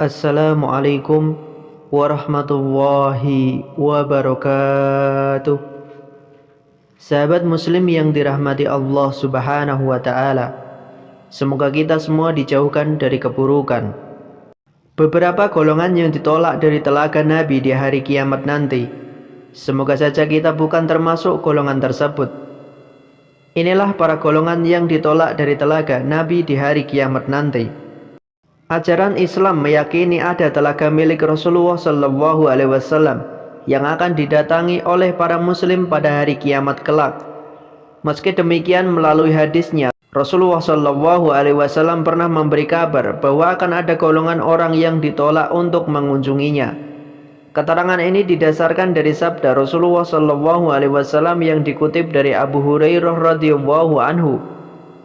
Assalamualaikum warahmatullahi wabarakatuh. Sahabat muslim yang dirahmati Allah subhanahu wa ta'ala, semoga kita semua dijauhkan dari keburukan. Beberapa golongan yang ditolak dari telaga Nabi di hari kiamat nanti, semoga saja kita bukan termasuk golongan tersebut. Inilah para golongan yang ditolak dari telaga Nabi di hari kiamat nanti. Ajaran Islam meyakini ada telaga milik Rasulullah Shallallahu Alaihi Wasallam yang akan didatangi oleh para muslim pada hari kiamat kelak. Meski demikian, melalui hadisnya, Rasulullah Shallallahu Alaihi Wasallam pernah memberi kabar bahwa akan ada golongan orang yang ditolak untuk mengunjunginya. Keterangan ini didasarkan dari sabda Rasulullah Shallallahu Alaihi Wasallam yang dikutip dari Abu Hurairah radhiyallahu anhu.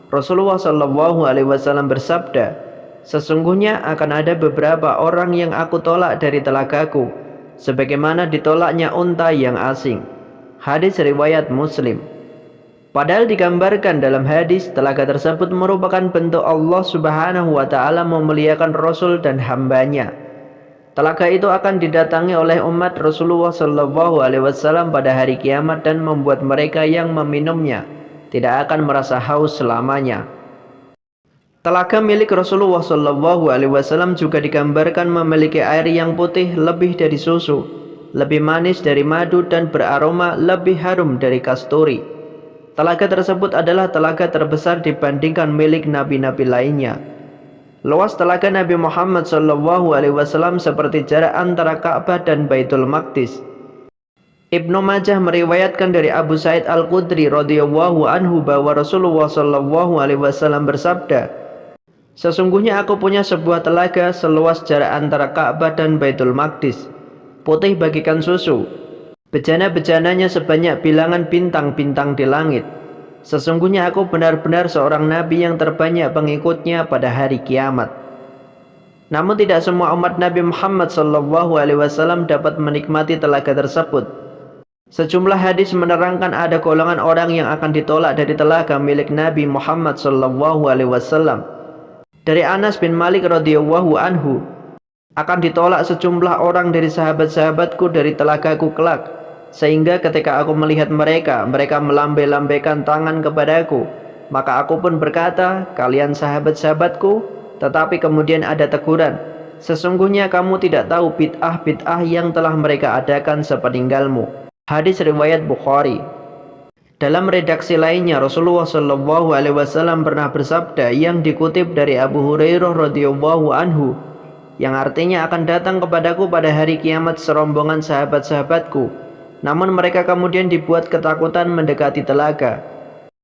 Rasulullah Shallallahu Alaihi Wasallam bersabda, sesungguhnya akan ada beberapa orang yang aku tolak dari telagaku, sebagaimana ditolaknya unta yang asing. Hadis riwayat Muslim. Padahal digambarkan dalam hadis, telaga tersebut merupakan bentuk Allah subhanahu wa ta'ala memuliakan Rasul dan hambanya. Telaga itu akan didatangi oleh umat Rasulullah Shallallahu Alaihi Wasallam pada hari kiamat dan membuat mereka yang meminumnya tidak akan merasa haus selamanya. Telaga milik Rasulullah Shallallahu Alaihi Wasallam juga digambarkan memiliki air yang putih lebih dari susu, lebih manis dari madu, dan beraroma lebih harum dari kasturi. Telaga tersebut adalah telaga terbesar dibandingkan milik nabi-nabi lainnya. Luas telaga Nabi Muhammad Shallallahu Alaihi Wasallam seperti jarak antara Ka'bah dan Baitul Maqdis. Ibnu Majah meriwayatkan dari Abu Sa'id Al-Khudri radhiyallahu anhu bahwa Rasulullah Shallallahu Alaihi Wasallam bersabda, sesungguhnya aku punya sebuah telaga seluas jarak antara Ka'bah dan Baitul Maqdis, putih bagikan susu, bejana-bejananya sebanyak bilangan bintang-bintang di langit. Sesungguhnya aku benar-benar seorang nabi yang terbanyak pengikutnya pada hari kiamat. Namun tidak semua umat Nabi Muhammad Shallallahu Alaihi Wasallam dapat menikmati telaga tersebut. Sejumlah hadis menerangkan ada golongan orang yang akan ditolak dari telaga milik Nabi Muhammad Shallallahu Alaihi Wasallam. Dari Anas bin Malik radhiyallahu anhu, akan ditolak sejumlah orang dari sahabat-sahabatku dari telagaku kelak, sehingga ketika aku melihat mereka melambai-lambaikan tangan kepadaku, maka aku pun berkata, kalian sahabat-sahabatku. Tetapi kemudian ada teguran, sesungguhnya kamu tidak tahu bid'ah-bid'ah yang telah mereka adakan sepeninggalmu. Hadis riwayat Bukhari. Dalam redaksi lainnya, Rasulullah Shallallahu Alaihi Wasallam pernah bersabda yang dikutip dari Abu Hurairah radhiyallahu anhu, yang artinya akan datang kepadaku pada hari kiamat serombongan sahabat-sahabatku, namun mereka kemudian dibuat ketakutan mendekati telaga.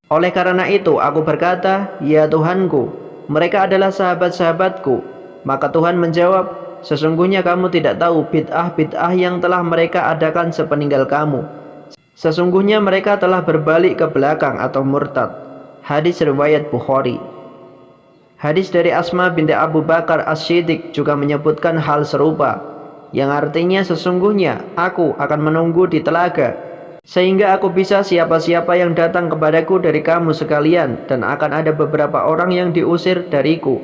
Oleh karena itu aku berkata, ya Tuhanku, mereka adalah sahabat-sahabatku. Maka Tuhan menjawab, sesungguhnya kamu tidak tahu bid'ah-bid'ah yang telah mereka adakan sepeninggal kamu. Sesungguhnya mereka telah berbalik ke belakang atau murtad. Hadis riwayat Bukhari. Hadis dari Asma binti Abu Bakar As-Siddiq juga menyebutkan hal serupa, yang artinya sesungguhnya aku akan menunggu di telaga, sehingga aku bisa siapa-siapa yang datang kepadaku dari kamu sekalian, dan akan ada beberapa orang yang diusir dariku.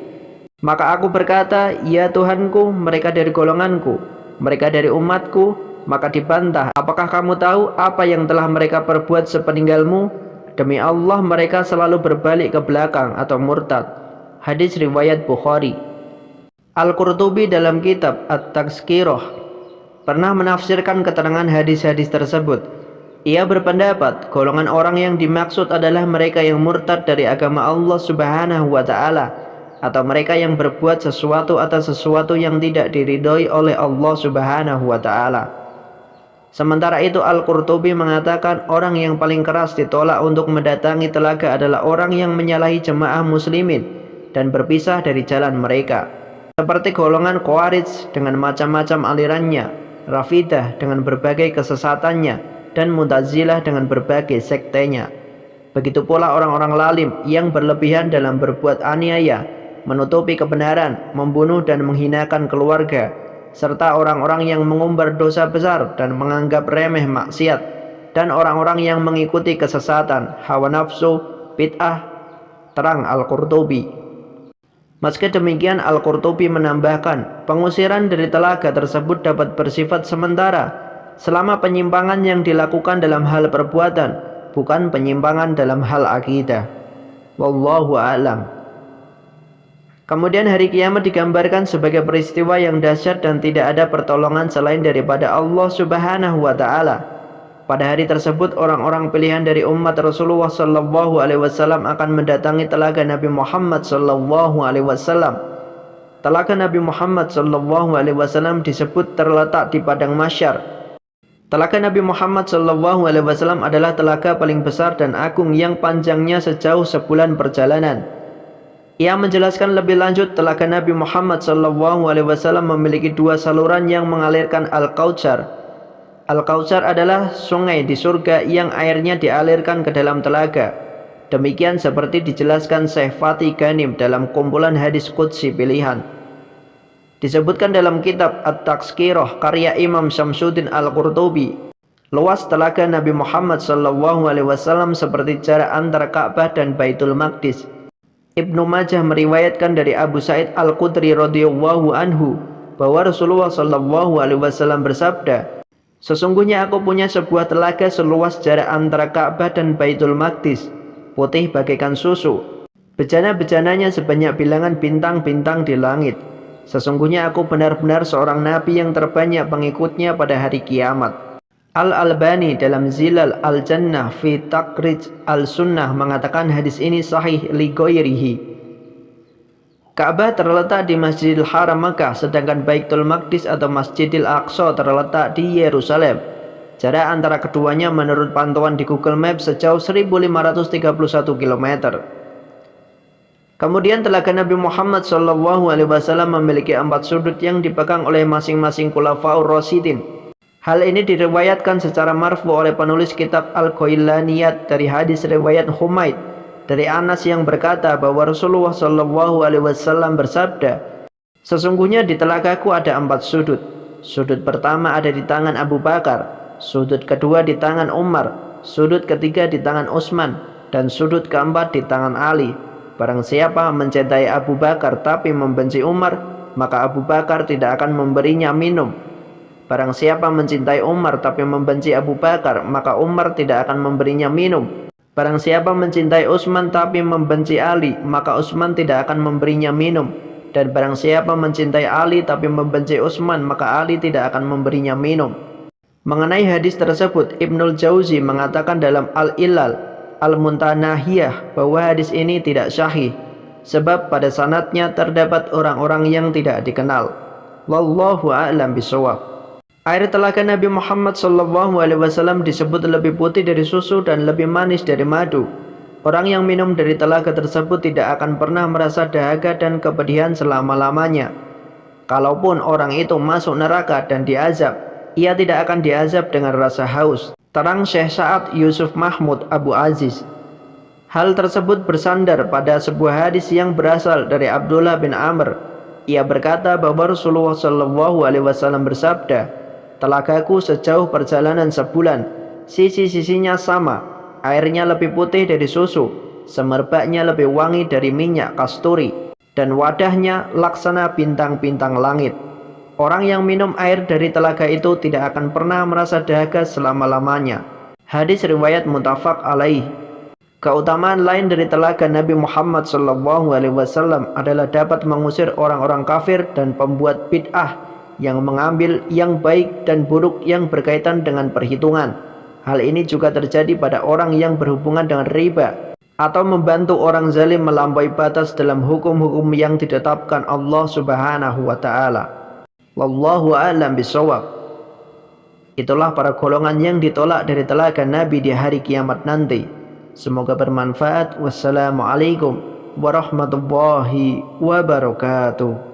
Maka aku berkata, ya Tuhanku, mereka dari golonganku, mereka dari umatku. Maka dibantah, apakah kamu tahu apa yang telah mereka perbuat sepeninggalmu? Demi Allah, mereka selalu berbalik ke belakang atau murtad. Hadis riwayat Bukhari. Al-Qurtubi dalam kitab At-Tazkirah pernah menafsirkan keterangan hadis-hadis tersebut. Ia berpendapat golongan orang yang dimaksud adalah mereka yang murtad dari agama Allah subhanahu wa ta'ala, atau mereka yang berbuat sesuatu atas sesuatu yang tidak diridhoi oleh Allah subhanahu wa ta'ala. Sementara itu Al-Qurtubi mengatakan orang yang paling keras ditolak untuk mendatangi telaga adalah orang yang menyalahi jemaah muslimin dan berpisah dari jalan mereka, seperti golongan Khawarij dengan macam-macam alirannya, Rafidah dengan berbagai kesesatannya, dan Mu'tazilah dengan berbagai sektenya. Begitu pula orang-orang lalim yang berlebihan dalam berbuat aniaya, menutupi kebenaran, membunuh dan menghinakan keluarga, serta orang-orang yang mengumbar dosa besar dan menganggap remeh maksiat, dan orang-orang yang mengikuti kesesatan, hawa nafsu, bid'ah. Terang Al-Qurtubi. Meski demikian, Al-Qurtubi menambahkan, pengusiran dari telaga tersebut dapat bersifat sementara selama penyimpangan yang dilakukan dalam hal perbuatan, bukan penyimpangan dalam hal akidah. Wallahu a'lam. Kemudian hari kiamat digambarkan sebagai peristiwa yang dahsyat dan tidak ada pertolongan selain daripada Allah Subhanahu wa taala. Pada hari tersebut orang-orang pilihan dari umat Rasulullah sallallahu alaihi wasallam akan mendatangi telaga Nabi Muhammad sallallahu alaihi wasallam. Telaga Nabi Muhammad sallallahu alaihi wasallam disebut terletak di padang mahsyar. Telaga Nabi Muhammad sallallahu alaihi wasallam adalah telaga paling besar dan agung yang panjangnya sejauh sebulan perjalanan. Ia menjelaskan lebih lanjut, telaga Nabi Muhammad sallallahu alaihi wasallam memiliki dua saluran yang mengalirkan Al-Kautsar. Al-Kautsar adalah sungai di surga yang airnya dialirkan ke dalam telaga. Demikian seperti dijelaskan Syekh Fatih Ghanim dalam kumpulan hadis qudsi pilihan. Disebutkan dalam kitab At-Tazkirah karya Imam Syamsuddin Al-Qurtubi, luas telaga Nabi Muhammad sallallahu alaihi wasallam seperti jarak antara Ka'bah dan Baitul Maqdis. Ibnu Majah meriwayatkan dari Abu Sa'id Al-Khudri radhiyallahu anhu bahwa Rasulullah sallallahu alaihi wasallam bersabda, sesungguhnya aku punya sebuah telaga seluas jarak antara Ka'bah dan Baitul Maqdis, putih bagaikan susu. Bejana-bejananya sebanyak bilangan bintang-bintang di langit. Sesungguhnya aku benar-benar seorang nabi yang terbanyak pengikutnya pada hari kiamat. Al-Albani dalam Zilal Al-Jannah fi Taqrij Al-Sunnah mengatakan hadis ini sahih li ghairihi. Ka'bah terletak di Masjidil Haram Makkah, sedangkan Baitul Maqdis atau Masjidil Aqsa terletak di Yerusalem. Jarak antara keduanya menurut pantauan di Google Maps sejauh 1531 km. Kemudian telaga Nabi Muhammad SAW memiliki 4 sudut yang dipegang oleh masing-masing Khulafaur Rasyidin. Hal ini diriwayatkan secara marfu oleh penulis kitab Al-Ghailaniyat dari hadis riwayat Humaid dari Anas yang berkata bahwa Rasulullah SAW bersabda, sesungguhnya di telagaku ada 4 sudut. Sudut pertama ada di tangan Abu Bakar, sudut kedua di tangan Umar, sudut ketiga di tangan Utsman, dan sudut keempat di tangan Ali. Barang siapa mencintai Abu Bakar tapi membenci Umar, maka Abu Bakar tidak akan memberinya minum. Barang siapa mencintai Umar tapi membenci Abu Bakar, maka Umar tidak akan memberinya minum. Barang siapa mencintai Utsman tapi membenci Ali, maka Utsman tidak akan memberinya minum. Dan barang siapa mencintai Ali tapi membenci Utsman, maka Ali tidak akan memberinya minum. Mengenai hadis tersebut, Ibnul Jauzi mengatakan dalam Al-Ilal Al-Muntanahiyah bahwa hadis ini tidak sahih, sebab pada sanadnya terdapat orang-orang yang tidak dikenal. Wallahu a'lam bishawab. Air telaga Nabi Muhammad SAW disebut lebih putih dari susu dan lebih manis dari madu. Orang yang minum dari telaga tersebut tidak akan pernah merasa dahaga dan kepedihan selama-lamanya. Kalaupun orang itu masuk neraka dan diazab, ia tidak akan diazab dengan rasa haus. Terang Syekh Sa'ad Yusuf Mahmud Abu Aziz. Hal tersebut bersandar pada sebuah hadis yang berasal dari Abdullah bin Amr. Ia berkata bahwa Rasulullah SAW bersabda, telagaku sejauh perjalanan sebulan, sisi-sisinya sama, airnya lebih putih dari susu, semerbaknya lebih wangi dari minyak kasturi, dan wadahnya laksana bintang-bintang langit. Orang yang minum air dari telaga itu tidak akan pernah merasa dahaga selama-lamanya. Hadis riwayat muttafaq alaih. Keutamaan lain dari telaga Nabi Muhammad SAW adalah dapat mengusir orang-orang kafir dan pembuat bid'ah yang mengambil yang baik dan buruk yang berkaitan dengan perhitungan. Hal ini juga terjadi pada orang yang berhubungan dengan riba atau membantu orang zalim melampaui batas dalam hukum-hukum yang ditetapkan Allah Subhanahu wa taala. Wallahu a'lam bishawab. Itulah para golongan yang ditolak dari telaga Nabi di hari kiamat nanti. Semoga bermanfaat. Wassalamualaikum warahmatullahi wabarakatuh.